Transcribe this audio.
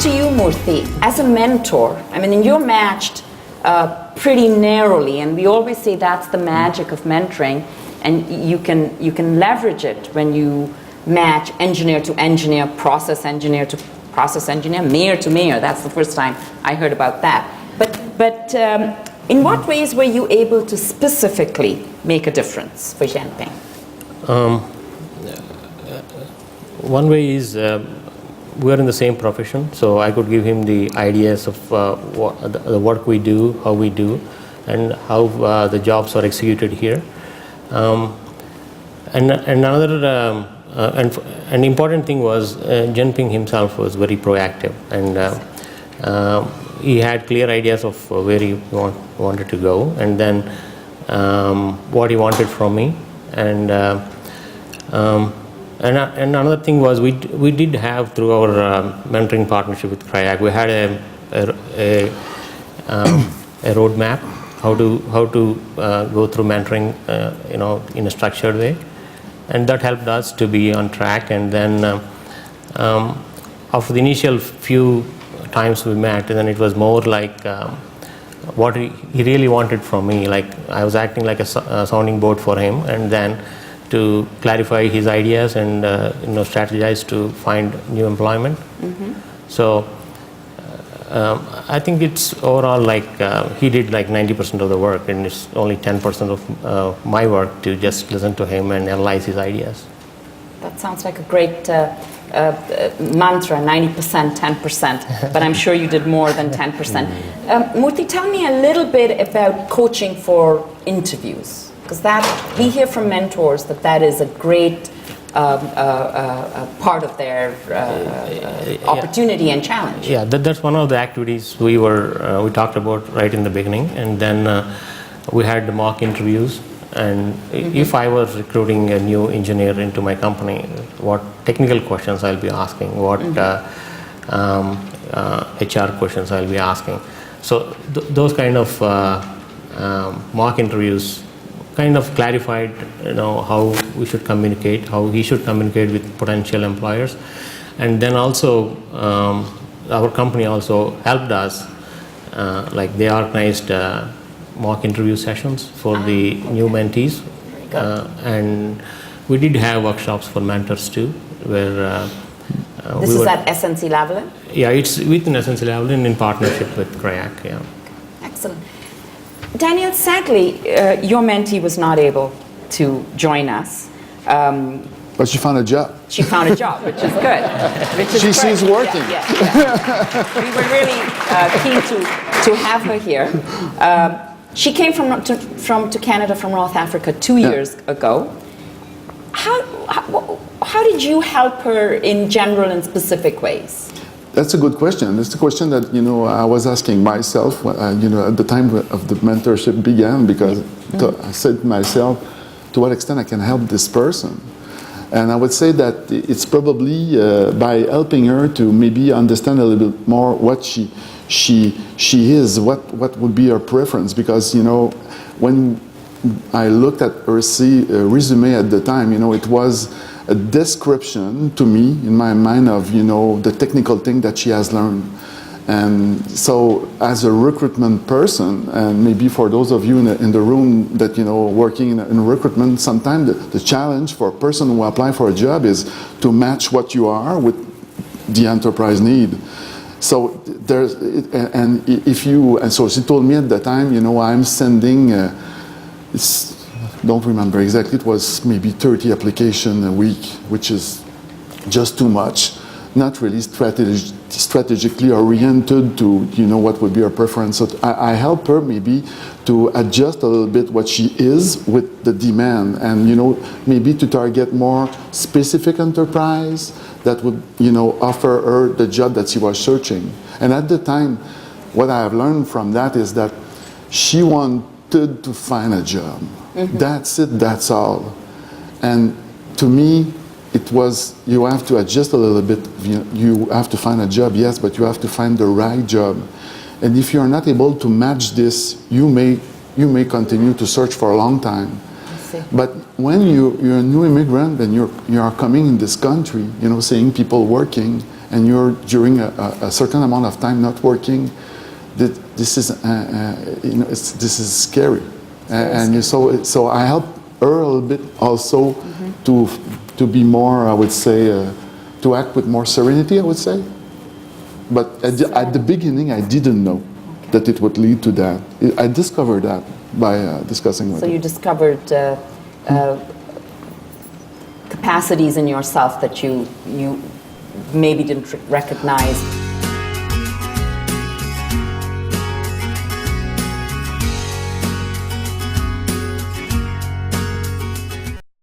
to you, Murthy, as a mentor. I mean, you're matched pretty narrowly, and we always say that's the magic of mentoring, and you can leverage it when you match engineer to engineer, process engineer to process engineer, mayor to mayor. That's the first time I heard about that. But in what ways were you able to specifically make a difference for Jianping? One way is we are in the same profession, so I could give him the ideas of the work we do, how we do, and how the jobs are executed here. And another an important thing was Jianping himself was very proactive, and he had clear ideas of where he wanted to go, and then what he wanted from me, and another thing was we did have, through our mentoring partnership with CRIAC, we had a roadmap how to go through mentoring, in a structured way, and that helped us to be on track. And then after the initial few times we met, then it was more like what he really wanted from me. Like I was acting like a sounding board for him, and then to clarify his ideas and strategize to find new employment. Mm-hmm. So I think it's overall like he did like 90% of the work, and it's only 10% of my work to just listen to him and analyze his ideas. That sounds like a great mantra, 90%, 10%, but I'm sure you did more than 10%. Murthy, tell me a little bit about coaching for interviews, because we hear from mentors that is a great part of their opportunity and challenge. Yeah, that's one of the activities we talked about right in the beginning, and then we had the mock interviews. And if I was recruiting a new engineer into my company, what technical questions I'll be asking, what HR questions I'll be asking. So those kind of mock interviews kind of clarified, how we should communicate, how he should communicate with potential employers. And then also, our company also helped us, like they organized mock interview sessions for the new mentees. And we did have workshops for mentors too, where this is at SNC-Lavalin? Yeah, it's within SNC-Lavalin in partnership with CRIAC, yeah. Excellent. Daniel, sadly, your mentee was not able to join us. But she found a job. She found a job, which is good. She's working. Yeah. We were really keen to have her here. She came to Canada from North Africa 2 years ago. How did you help her in general and specific ways? That's a good question. It's a question that I was asking myself. At the time of the mentorship began, because I said to myself, to what extent I can help this person, and I would say that it's probably by helping her to maybe understand a little bit more what she is, what would be her preference, because when I looked at her resume at the time, it was a description to me in my mind of the technical thing that she has learned. And so as a recruitment person, and maybe for those of you in the room that working in recruitment, sometimes the challenge for a person who apply for a job is to match what you are with the enterprise need. So so she told me at the time, I'm sending don't remember exactly, it was maybe 30 applications a week, which is just too much, not really strategically oriented to what would be her preference. So I help her maybe to adjust a little bit what she is with the demand, and maybe to target more specific enterprise that would offer her the job that she was searching. And at the time, what I have learned from that is that she wanted to find a job. Mm-hmm. That's it, that's all. And to me, it was, you have to adjust a little bit. You have to find a job, yes, but you have to find the right job. And if you're not able to match this, you may continue to search for a long time. But when you're a new immigrant and you are coming in this country, seeing people working, and you're during a certain amount of time not working, this is this is scary. So I help her a little bit also to be more, I would say, to act with more serenity, I would say. But at the beginning, I didn't know that it would lead to that. I discovered that by discussing with her. So you discovered capacities in yourself that you maybe didn't recognize